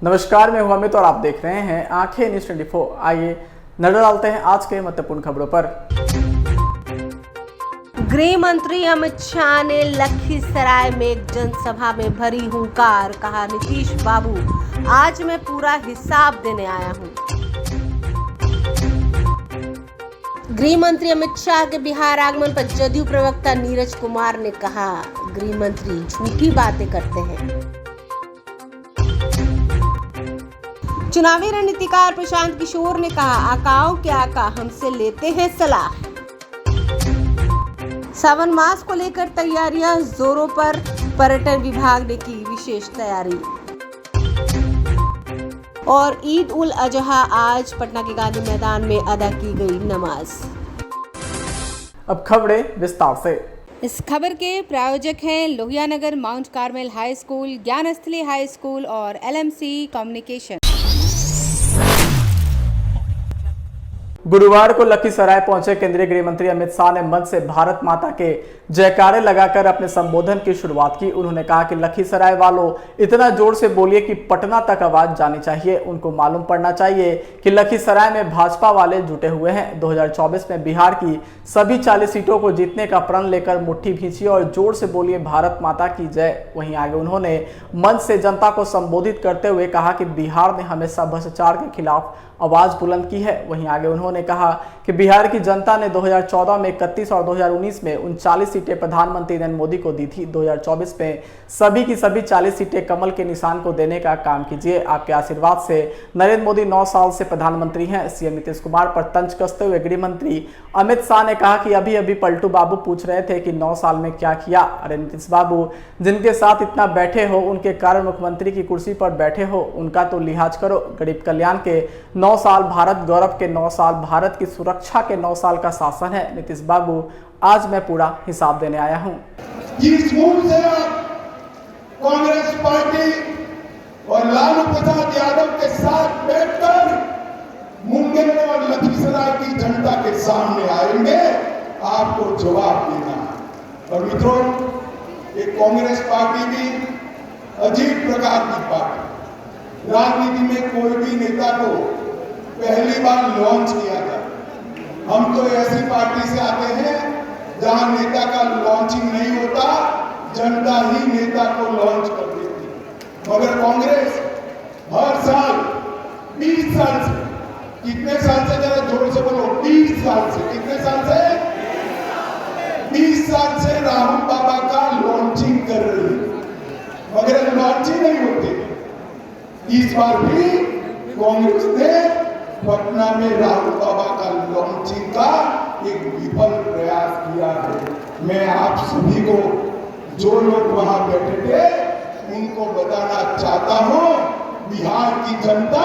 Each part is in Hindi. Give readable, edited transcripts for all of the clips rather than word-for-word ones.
नमस्कार, मैं हूं अमित और आप देख रहे हैं आंखें न्यूज 24। आइए नजर डालते हैं आज के महत्वपूर्ण खबरों पर। गृह मंत्री अमित शाह ने लखीसराय में एक जनसभा में भरी हुंकार, कहा नीतीश बाबू आज मैं पूरा हिसाब देने आया हूं। गृह मंत्री अमित शाह के बिहार आगमन पर जदयू प्रवक्ता नीरज कुमार ने कहा, गृह मंत्री झूठी बातें करते हैं। चुनावी रणनीतिकार प्रशांत किशोर ने कहा, आकाओं के आका हमसे लेते हैं सलाह। सावन मास को लेकर तैयारियां जोरों पर, पर्यटन विभाग ने की विशेष तैयारी। और ईद उल अजहा आज पटना के गांधी मैदान में अदा की गई नमाज। अब खबरें विस्तार से। इस खबर के प्रायोजक हैं Lohia Nagar Mount Carmel High School, Gyansthali High School और LMC कम्युनिकेशन। गुरुवार को लखीसराय पहुंचे केंद्रीय गृह मंत्री अमित शाह ने मंच से भारत माता के जयकारे लगाकर अपने संबोधन की शुरुआत की। उन्होंने कहा कि लखीसराय वालों इतना जोर से बोलिए कि पटना तक आवाज जानी चाहिए। उनको मालूम पड़ना चाहिए कि लखीसराय में भाजपा वाले जुटे हुए हैं। 2024 में बिहार की सभी 40 सीटों को जीतने का प्रण लेकर मुट्ठी भींचिए और जोर से बोलिए भारत माता की जय। वहीं आगे उन्होंने मंच से जनता को संबोधित करते हुए कहा कि बिहार ने हमेशा भ्रष्टाचार के खिलाफ आवाज बुलंद की है। वहीं आगे उन्होंने कहा कि बिहार की जनता ने 2014 में 31 और 2019 में 39 सीटें प्रधानमंत्री नरेंद्र मोदी को दी थी। 2024 में सभी की सभी 40 सीटें कमल के निशान को देने का काम कीजिए। आपके आशीर्वाद से नरेंद्र मोदी 9 साल से प्रधानमंत्री हैं। सीएम नीतीश कुमार पर तंज कसते हुए गृह मंत्री अमित शाह ने कहा कि अभी अभी पलटू बाबू पूछ रहे थे कि 9 साल में क्या किया। अरे नीतीश बाबू, जिनके साथ इतना बैठे हो, उनके कारण मुख्यमंत्री की कुर्सी पर बैठे हो, उनका तो लिहाज करो। गरीब कल्याण के 9 साल, भारत गौरव के 9 साल, भारत की सुरक्षा के 9 साल का शासन है। नीतीश बाबू, आज मैं पूरा हिसाब देने आया हूं। जिस मूड से आप कांग्रेस पार्टी और लालू प्रसाद यादव के साथ बैठकर मुंगेर और लखीसराय की जनता के सामने आएंगे, आपको जवाब देना है। और मित्रों, ये कांग्रेस पार्टी भी अजीब प्रकार की पार्टी, राजनीति में कोई भी नेता को पहली बार लॉन्च किया था। हम तो ऐसी पार्टी से आते हैं जहां नेता का लॉन्चिंग नहीं होता, जनता ही नेता को लॉन्च कर देती। मगर कांग्रेस हर साल 20 साल से, कितने साल से, जरा जोर से बोलो, 20 साल से, कितने साल से, 20 साल से राहुल बाबा का लॉन्चिंग कर रही है, मगर लॉन्चिंग नहीं होती। इस बार भी कांग्रेस ने पटना में राहुल बाबा का लॉन्चिंग का एक विफल प्रयास किया है। मैं आप सभी को, जो लोग वहां बैठे थे, उनको बताना चाहता हूं, बिहार की जनता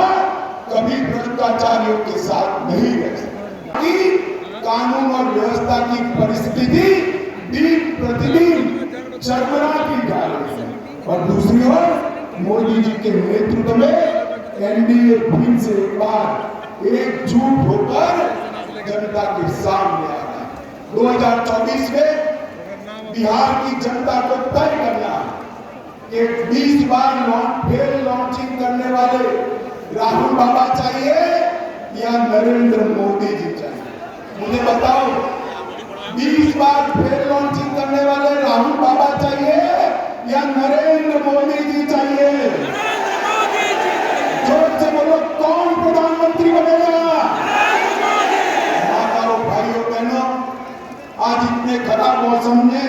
कभी भ्रष्टाचारियों के साथ नहीं रह सकती। कानून और व्यवस्था की परिस्थिति दिन प्रतिदिन चरमराती जा रही है। और दूसरी ओर मोदी जी के नेतृत्व में एनडीए फिर से एक बार एकजुट होकर जनता के सामने आ रहा है। 2024 में बिहार की जनता को तय करना कि 20 बार फेल लॉन्चिंग करने वाले राहुल बाबा चाहिए या नरेंद्र मोदी जी चाहिए। मुझे बताओ, 20 बार फेल लॉन्चिंग करने वाले राहुल बाबा चाहिए या नरेंद्र मोदी जी चाहिए? जोर से बोलो, कौन प्रधानमंत्री बनेगा? माताओं, भाइयों, बहनों, आज इतने खराब मौसम में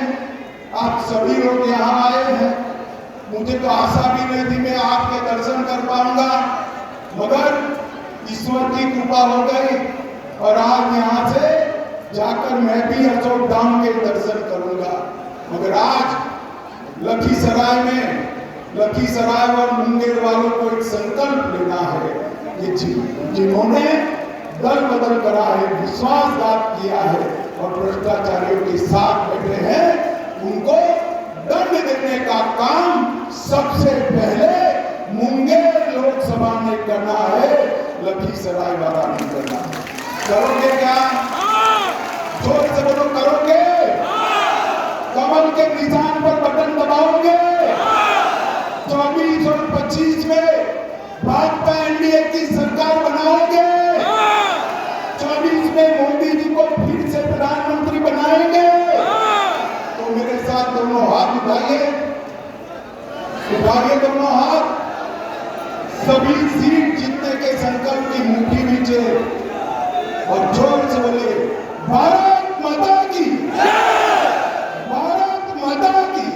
आप सभी लोग यहाँ आए हैं। मुझे तो आशा भी नहीं थी मैं आपके दर्शन कर पाऊंगा, मगर ईश्वर की कृपा हो गई और आज यहाँ से जाकर मैं भी अशोक धाम के दर्शन करूंगा। मगर आज लखीसराय और मुंगेर वालों को एक संकल्प लेना है कि जिन्होंने दल बदल करा है, विश्वासघात किया है और भ्रष्टाचारियों के साथ बैठे हैं, उनको दंड देने का काम सबसे पहले मुंगेर लोकसभा में करना है, लखीसराय वाला नहीं करना। करोगे क्या? जोर से बोलो, करोगे? कमल के निशान पर बटन दबाओगे? 24 और 25 में उठाइए दोनों हाथ, सभी सीट जीतने के संकल्प की मुट्ठी नीचे और जोर से बोले भारत माता की, भारत माता की,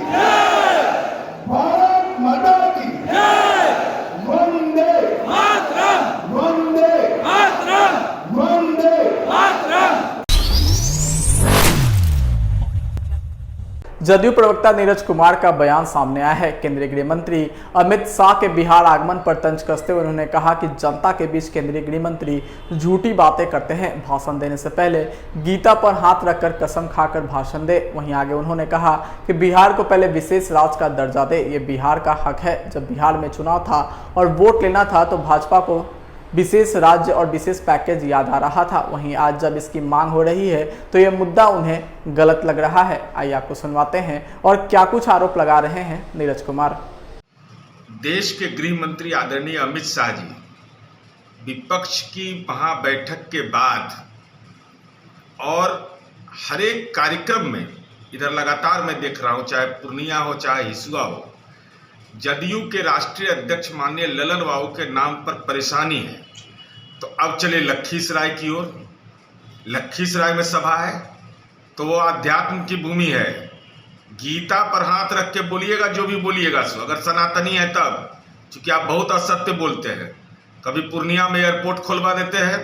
भारत माता की, वंदे मातरम, वंदे मातरम, वंदे मातरम। जदयू प्रवक्ता नीरज कुमार का बयान सामने आया है। केंद्रीय गृह मंत्री अमित शाह के बिहार आगमन पर तंज कसते हुए उन्होंने कहा कि जनता के बीच केंद्रीय गृह मंत्री झूठी बातें करते हैं। भाषण देने से पहले गीता पर हाथ रखकर कसम खाकर भाषण दे। वहीं आगे उन्होंने कहा कि बिहार को पहले विशेष राज्य का दर्जा दे, ये बिहार का हक है। जब बिहार में चुनाव था और वोट लेना था तो भाजपा को विशेष राज्य और विशेष पैकेज याद आ रहा था। वहीं आज जब इसकी मांग हो रही है तो यह मुद्दा उन्हें गलत लग रहा है। आइए आपको सुनवाते हैं और क्या कुछ आरोप लगा रहे हैं नीरज कुमार। देश के गृह मंत्री आदरणीय अमित शाह जी विपक्ष की महाबैठक के बाद और हर एक कार्यक्रम में इधर लगातार मैं देख रहा हूं, चाहे पूर्णिया हो चाहे हिसुआ हो, जदयू के राष्ट्रीय अध्यक्ष माननीय ललन बाबू के नाम पर परेशानी है। तो अब चले लखीसराय की ओर। लखीसराय में सभा है तो वो अध्यात्म की भूमि है। गीता पर हाथ रख के बोलिएगा जो भी बोलिएगा सो, अगर सनातनी है तब, क्योंकि आप बहुत असत्य बोलते हैं। कभी पूर्णिया में एयरपोर्ट खोलवा देते हैं,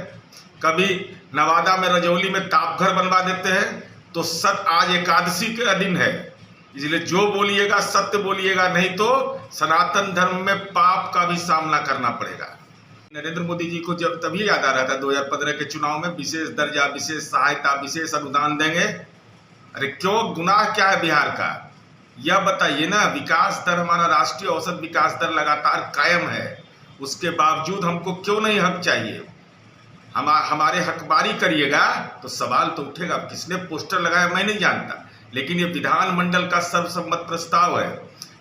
कभी नवादा में रजौली में तापघर बनवा देते हैं। तो आज एकादशी का दिन है, इसलिए जो बोलिएगा सत्य बोलिएगा, नहीं तो सनातन धर्म में पाप का भी सामना करना पड़ेगा। नरेंद्र मोदी जी को जब तभी याद आ रहा था 2015 के चुनाव में विशेष दर्जा, विशेष सहायता, विशेष अनुदान देंगे। अरे क्यों, गुनाह क्या है बिहार का, यह बताइए ना। विकास दर, हमारा राष्ट्रीय औसत विकास दर लगातार कायम है, उसके बावजूद हमको क्यों नहीं हक चाहिए। हमारे हकबारी करिएगा तो सवाल तो उठेगा। किसने पोस्टर लगाया मैं नहीं जानता, लेकिन ये विधानमंडल का सर्वसम्मत प्रस्ताव है।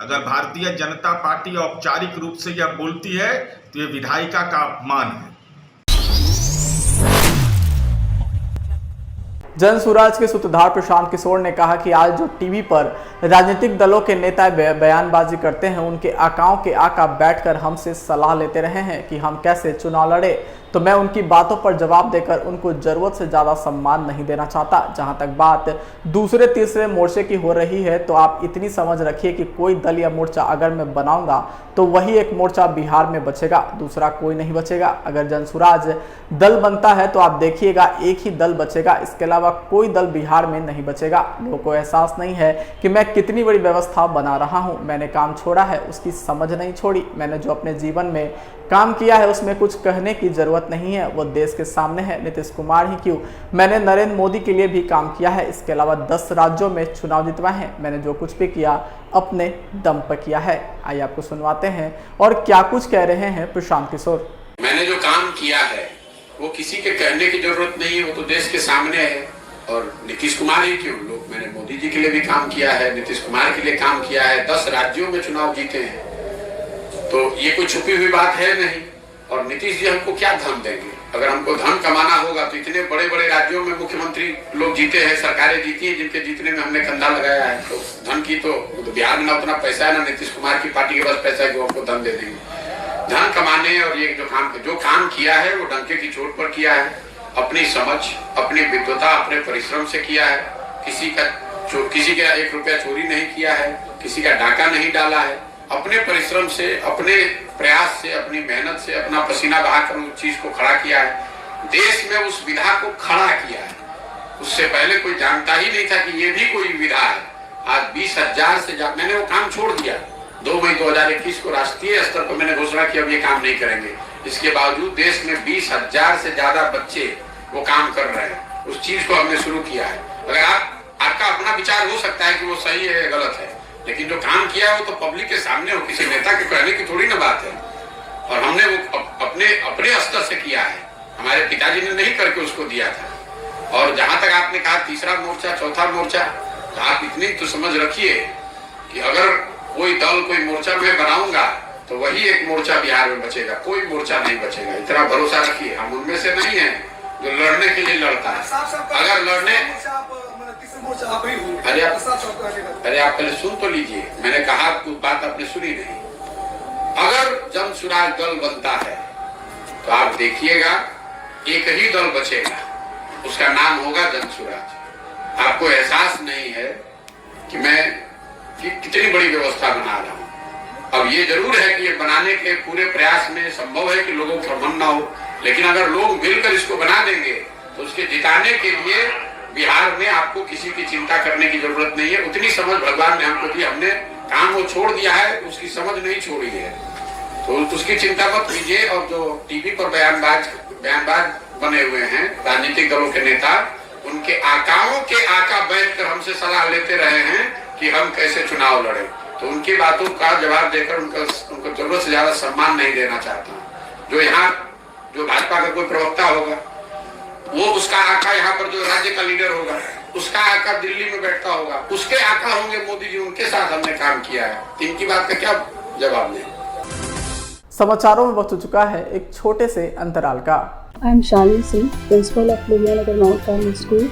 अगर भारतीय जनता पार्टी औपचारिक रूप से यह बोलती है तो ये विधायिका का अपमान है। जन सुराज के सूत्रधार प्रशांत किशोर ने कहा कि आज जो टीवी पर राजनीतिक दलों के नेता बयानबाजी करते हैं, उनके आकाओं के आका बैठकर हमसे सलाह लेते रहे हैं कि हम कैसे चुनाव लड़े, तो मैं उनकी बातों पर जवाब देकर उनको जरूरत से ज़्यादा सम्मान नहीं देना चाहता। जहां तक बात दूसरे तीसरे मोर्चे की हो रही है तो आप इतनी समझ रखिए कि कोई दल या मोर्चा अगर मैं बनाऊंगा तो वही एक मोर्चा बिहार में बचेगा, दूसरा कोई नहीं बचेगा। अगर जनसुराज दल बनता है तो आप देखिएगा एक ही दल बचेगा, इसके अलावा कोई दल बिहार में नहीं बचेगा। लोगों को एहसास नहीं है कि मैं कितनी बड़ी व्यवस्था बना रहा हूं। मैंने काम छोड़ा है, उसकी समझ नहीं छोड़ी। मैंने जो अपने जीवन में काम किया है उसमें कुछ कहने की जरूरत नहीं है, वो देश के सामने है। नीतीश कुमार ही क्यों, मैंने नरेंद्र मोदी के लिए भी काम किया है। इसके अलावा 10 राज्यों में चुनाव जितवाए हैं। मैंने जो कुछ भी किया अपने दम पर किया है। आइए आपको सुनवाते हैं और क्या कुछ कह रहे हैं प्रशांत किशोर। मैंने जो काम किया है वो किसी के कहने की जरूरत नहीं है, वो तो देश के सामने है। और नीतीश कुमार ही क्यों, लोग, मैंने मोदी जी के लिए भी काम किया है, नीतीश कुमार के लिए काम किया है, 10 राज्यों में चुनाव जीते हैं, तो ये कोई छुपी हुई बात है नहीं। और नीतीश जी हमको क्या धन देंगे? अगर हमको धन कमाना होगा तो इतने बड़े बड़े राज्यों में मुख्यमंत्री लोग जीते हैं, सरकारें जीती हैं, जिनके जीतने में हमने कंधा लगाया है। तो धन की तो बिहार में ना उतना पैसा है, ना नीतीश कुमार की पार्टी के पास पैसा है कि वो हमको धन दे देंगे। धन कमाने और ये जो काम किया है वो डंके की चोट पर किया है, अपनी समझ, अपनी विद्वता, अपने परिश्रम से किया है। किसी का 1 रुपया चोरी नहीं किया है, किसी का डाका नहीं डाला है। अपने परिश्रम से, अपने प्रयास से, अपनी मेहनत से, अपना पसीना बहाकर उस चीज को खड़ा किया है। देश में उस विधा को खड़ा किया है। उससे पहले कोई जानता ही नहीं था कि ये भी कोई विधा है। आज 20,000 से ज्यादा, मैंने वो काम छोड़ दिया। 2 मई 2021 को राष्ट्रीय स्तर पर मैंने घोषणा की अब ये काम नहीं करेंगे। इसके बावजूद देश में 20,000 से ज्यादा बच्चे वो काम कर रहे हैं। उस चीज को हमने शुरू किया है। अगर आपका अपना विचार हो सकता है कि वो सही है या गलत है, लेकिन जो काम किया है वो तो पब्लिक के सामने हो, किसी नेता के कहने की थोड़ी ना बात है। और हमने वो अपने स्तर से किया है, हमारे पिताजी ने नहीं करके उसको दिया था। और जहां तक आपने कहा तीसरा मोर्चा, चौथा मोर्चा, तो आप इतनी तो समझ रखिए कि अगर कोई दल, कोई मोर्चा मैं बनाऊंगा तो वही एक मोर्चा बिहार में बचेगा, कोई मोर्चा नहीं बचेगा। इतना भरोसा रखिए। हम उनमें से नहीं है जो लड़ने के लिए लड़ता है। अगर लड़ने, अरे आप पहले सुन तो लीजिए। मैंने कहा कुछ बात आपने सुनी नहीं। अगर जन सुराज दल बनता है तो आप देखिएगा एक ही दल बचेगा, उसका नाम होगा जन सुराज। आपको एहसास नहीं है कि मैं कितनी बड़ी व्यवस्था बना रहा हूं। अब ये जरूर है कि ये बनाने के पूरे प्रयास में संभव है कि लोगों का मन ना हो, लेकिन अगर लोग मिलकर इसको बना देंगे तो उसके जिताने के लिए बिहार में आपको किसी की चिंता करने की जरूरत नहीं है। उतनी समझ भगवान ने हमको दी, हमने काम वो छोड़ दिया है, उसकी समझ नहीं छोड़ी है, तो उसकी चिंता मत कीजिए। और जो टीवी पर बयानबाज बने हुए हैं राजनीतिक दलों के नेता, उनके आकाओं के आका बैठकर हमसे सलाह लेते रहे हैं कि हम कैसे चुनाव लड़े, तो उनकी बातों का जवाब देकर उनको जरूरत से ज्यादा सम्मान नहीं देना चाहता। जो यहाँ जो भाजपा का कोई प्रवक्ता होगा, वो उसका आका यहाँ पर जो राज्य का लीडर होगा, उसका आका दिल्ली में बैठता होगा, उसके आका होंगे मोदी जी, उनके साथ हमने काम किया है। इनकी बात का क्या जवाब दें। समाचारों में वक्त हो चुका है एक छोटे से अंतराल का। I am Shalini Singh, principal of Ludhianagar Mount Carmel School.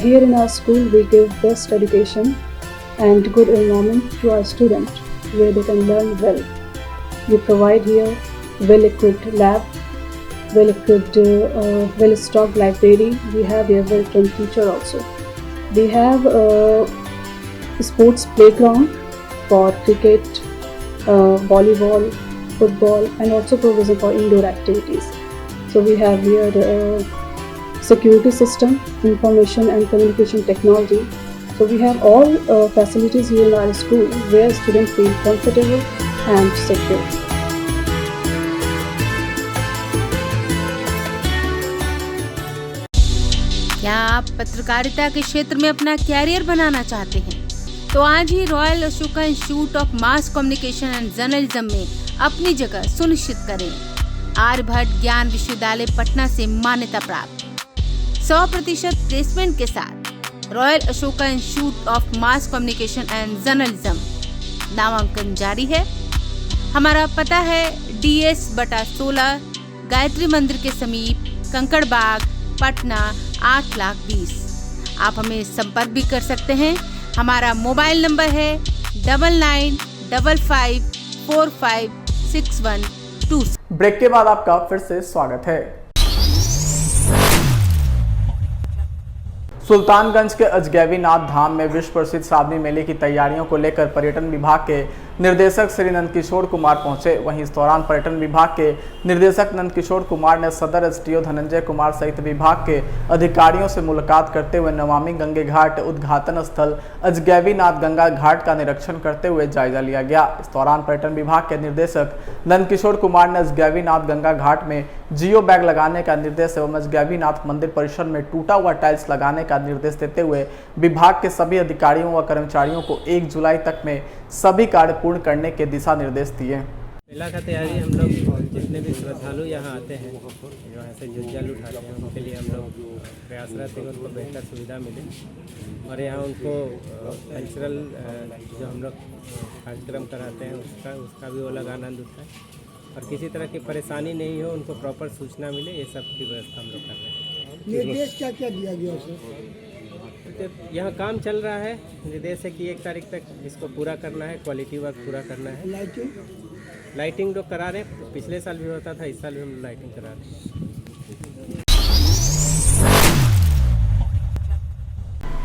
Here in our school, we give best education and good environment to our students, where they can learn well. We provide here well-equipped lab, well-equipped, well-stocked library. We have here well-trained teacher also. We have a sports playground for cricket, volleyball, football, and also provision for indoor activities. So we have here security system, information and communication technology. So we have all facilities here in our school where students feel comfortable and secure. क्या आप पत्रकारिता के क्षेत्र में अपना कैरियर बनाना चाहते हैं? तो आज ही Royal Ashoka Institute of Mass Communication and Journalism में अपनी जगह सुनिश्चित करें। आर्यभट्ट ज्ञान विश्वविद्यालय पटना से मान्यता प्राप्त 100% प्लेसमेंट के साथ royal Ashoka Institute of Mass Communication and journalism नामांकन जारी है। हमारा पता है DS/16 गायत्री मंदिर के समीप, कंकड़ बाग, पटना 8,20,000। आप हमें संपर्क भी कर सकते हैं। हमारा मोबाइल नंबर है 9955456126। ब्रेक के बाद आपका फिर से स्वागत है। सुल्तानगंज के अजगैबीनाथ धाम में विश्व प्रसिद्ध श्रावणी मेले की तैयारियों को लेकर पर्यटन विभाग के निर्देशक श्री नंदकिशोर कुमार पहुंचे। वहीं इस दौरान पर्यटन विभाग के निर्देशक नंदकिशोर कुमार ने सदर SDO धनंजय कुमार सहित विभाग के अधिकारियों से मुलाकात करते हुए नमामि गंगे घाट उद्घाटन स्थल अजगैबीनाथ गंगा घाट का निरीक्षण करते हुए जायजा लिया गया। इस दौरान पर्यटन विभाग के निर्देशक नंदकिशोर कुमार ने अजगैबीनाथ गंगा घाट में जियो बैग लगाने का निर्देश एवं अजगैबीनाथ मंदिर परिसर में टूटा हुआ टाइल्स लगाने का निर्देश देते हुए विभाग के सभी अधिकारियों व कर्मचारियों को 1 जुलाई तक में सभी कार्य पूर्ण करने के दिशा निर्देश दिए। मेला का तैयारी हम लोग जितने भी श्रद्धालु यहाँ आते हैं, यहाँ से जो जल उठाते हैं, उनके लिए हम लोग प्रयासरत हैं उनको बेहतर सुविधा मिले और यहाँ उनको कल्चरल जो हम लोग कार्यक्रम कराते हैं उसका भी वो अलग आनंद उठाए और किसी तरह की परेशानी नहीं हो, उनको प्रॉपर सूचना मिले, ये सब की व्यवस्था हम लोग कर रहे हैं। निर्देश क्या क्या दिया गया उसे? यहाँ काम चल रहा है, निर्देश है कि 1 तारीख तक इसको पूरा करना है, क्वालिटी वर्क पूरा करना है। लाइटिंग लोग करा रहे हैं, पिछले साल भी होता था, इस साल भी हम लाइटिंग करा रहे हैं।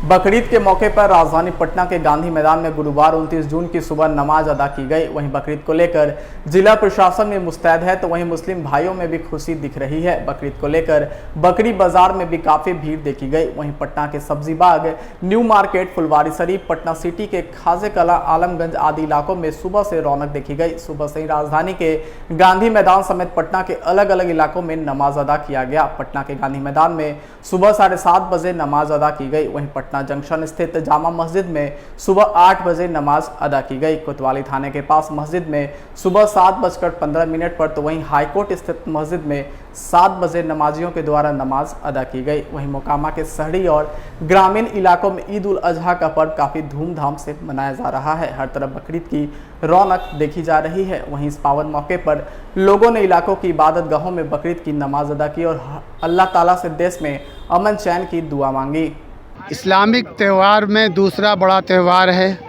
बकरीद के मौके पर राजधानी पटना के गांधी मैदान में गुरुवार 29 जून की सुबह नमाज अदा की गई। वहीं बकरीद को लेकर जिला प्रशासन में मुस्तैद है, तो वहीं मुस्लिम भाइयों में भी खुशी दिख रही है। बकरीद को लेकर बकरी बाजार में भी काफी भीड़ देखी गई। वहीं पटना के सब्जी बाग, new market, Phulwari Sharif, Patna city के खाजे कला, आलमगंज आदि इलाकों में सुबह से रौनक देखी गई। सुबह से ही राजधानी के गांधी मैदान समेत पटना के अलग अलग इलाकों में नमाज अदा किया गया। पटना के गांधी मैदान में सुबह 7:30 बजे नमाज अदा की गई। वहीं पटना जंक्शन स्थित जामा मस्जिद में सुबह 8 बजे नमाज अदा की गई। कोतवाली थाने के पास मस्जिद में सुबह 7:15 पर, तो वहीं हाईकोर्ट स्थित मस्जिद में 7 बजे नमाजियों के द्वारा नमाज अदा की गई। वहीं मोकामा के शहरी और ग्रामीण इलाकों में ईद उल अजहा का पर्व काफी धूमधाम से मनाया जा रहा है। हर तरफ बकरीद की रौनक देखी जा रही है। वहीं इस पावन मौके पर लोगों ने इलाकों की इबादत गाहों में बकरीद की नमाज अदा की और अल्लाह ताला से देश में अमन चैन की दुआ मांगी। इस्लामिक त्यौहार में दूसरा बड़ा त्यौहार है।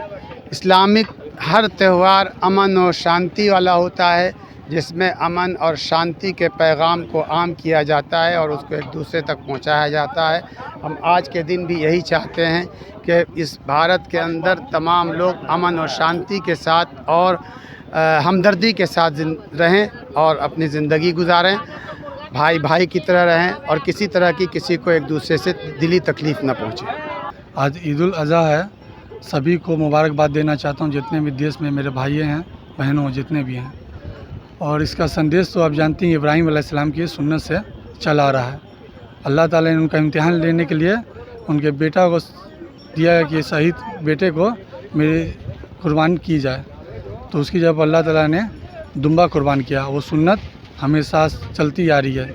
इस्लामिक हर त्यौहार अमन और शांति वाला होता है, जिसमें अमन और शांति के पैगाम को आम किया जाता है और उसको एक दूसरे तक पहुंचाया जाता है। हम आज के दिन भी यही चाहते हैं कि इस भारत के अंदर तमाम लोग अमन और शांति के साथ और हमदर्दी के साथ रहें और अपनी ज़िंदगी गुजारें, भाई भाई की तरह रहें और किसी तरह की किसी को एक दूसरे से दिली तकलीफ़ न पहुँचे। आज ईद उल अज़हा है, सभी को मुबारकबाद देना चाहता हूँ, जितने भी देश में मेरे भाई हैं बहनों जितने भी हैं। और इसका संदेश तो आप जानती हैं इब्राहीम अलैहिस्सलाम की सुन्नत से चला आ रहा है। अल्लाह ताला ने उनका इम्तिहान लेने के लिए उनके बेटा को दिया है कि शहीद बेटे को मेरी कुर्बान की जाए, तो उसकी जब अल्लाह ताला ने दुम्बा कुर्बान किया, वो सुन्नत हमेशा चलती आ रही है,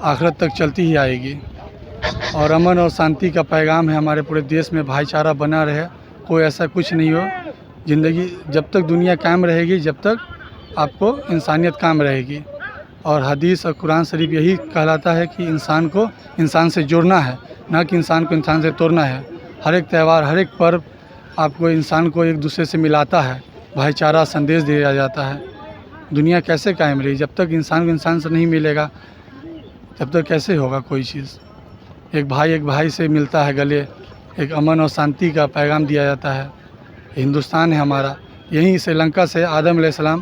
आखिरत तक चलती ही आएगी। और अमन और शांति का पैगाम है हमारे पूरे देश में, भाईचारा बना रहे, कोई ऐसा कुछ नहीं हो। ज़िंदगी जब तक दुनिया कायम रहेगी, जब तक आपको इंसानियत काम रहेगी। और हदीस और कुरान शरीफ यही कहलाता है कि इंसान को इंसान से जोड़ना है, ना कि इंसान को इंसान से तोड़ना है। हर एक त्यौहार, हर एक पर्व आपको इंसान को एक दूसरे से मिलाता है, भाईचारा संदेश दिया जाता है। दुनिया कैसे कायम रही? जब तक इंसान को इंसान से नहीं मिलेगा तब तक कैसे होगा कोई चीज़? एक भाई से मिलता है गले, एक अमन और शांति का पैगाम दिया जाता है। हिंदुस्तान है हमारा, यहीं श्रीलंका से आदम अलैहिस्सलाम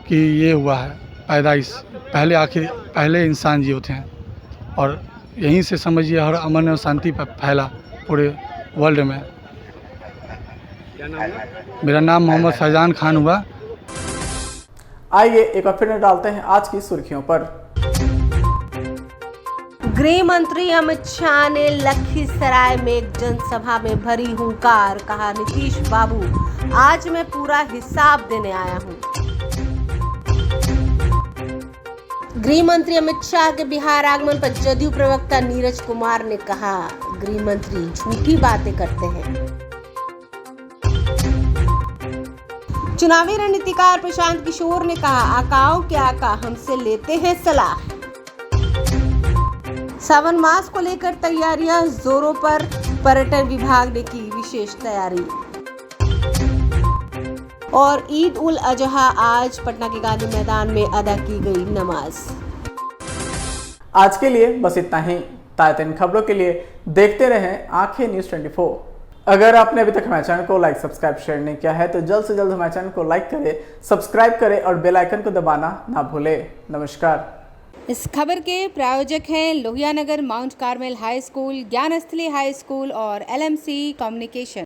की ये हुआ है पैदाइश, पहले इंसान जीव थे और यहीं से समझिए हर अमन और शांति पर फैला पूरे वर्ल्ड में। मेरा नाम मोहम्मद फैजान खान हुआ। आइए एक बार फिर नजर डालते हैं आज की सुर्खियों पर। गृह मंत्री अमित शाह ने लखीसराय में एक जनसभा में भरी हुंकार, कहा नीतीश बाबू आज मैं पूरा हिसाब देने आया हूं। गृह मंत्री अमित शाह के बिहार आगमन पर जदयू प्रवक्ता नीरज कुमार ने कहा, गृह मंत्री झूठी बातें करते हैं। चुनावी रणनीतिकार प्रशांत किशोर ने कहा, आकाओं के आका हमसे लेते हैं सलाह। सावन मास को लेकर तैयारियां जोरों पर, पर्यटन विभाग ने की विशेष तैयारी। और ईद उल अजहा आज पटना के गांधी मैदान में अदा की गई नमाज। आज के लिए बस इतना ही। ताज़ा इन खबरों के लिए देखते रहें आंखें न्यूज़ 24। अगर आपने अभी तक हमारे चैनल को लाइक, सब्सक्राइब, शेयर नहीं किया है तो जल्द से जल्द हमारे चैनल को लाइक करें, सब्सक्राइब करें और बेल आइकन को दबाना ना भूलें। नमस्कार। इस खबर के प्रायोजक हैं Lohia Nagar Mount Carmel High school, ज्ञान स्थली हाई स्कूल और LMC कम्युनिकेशन।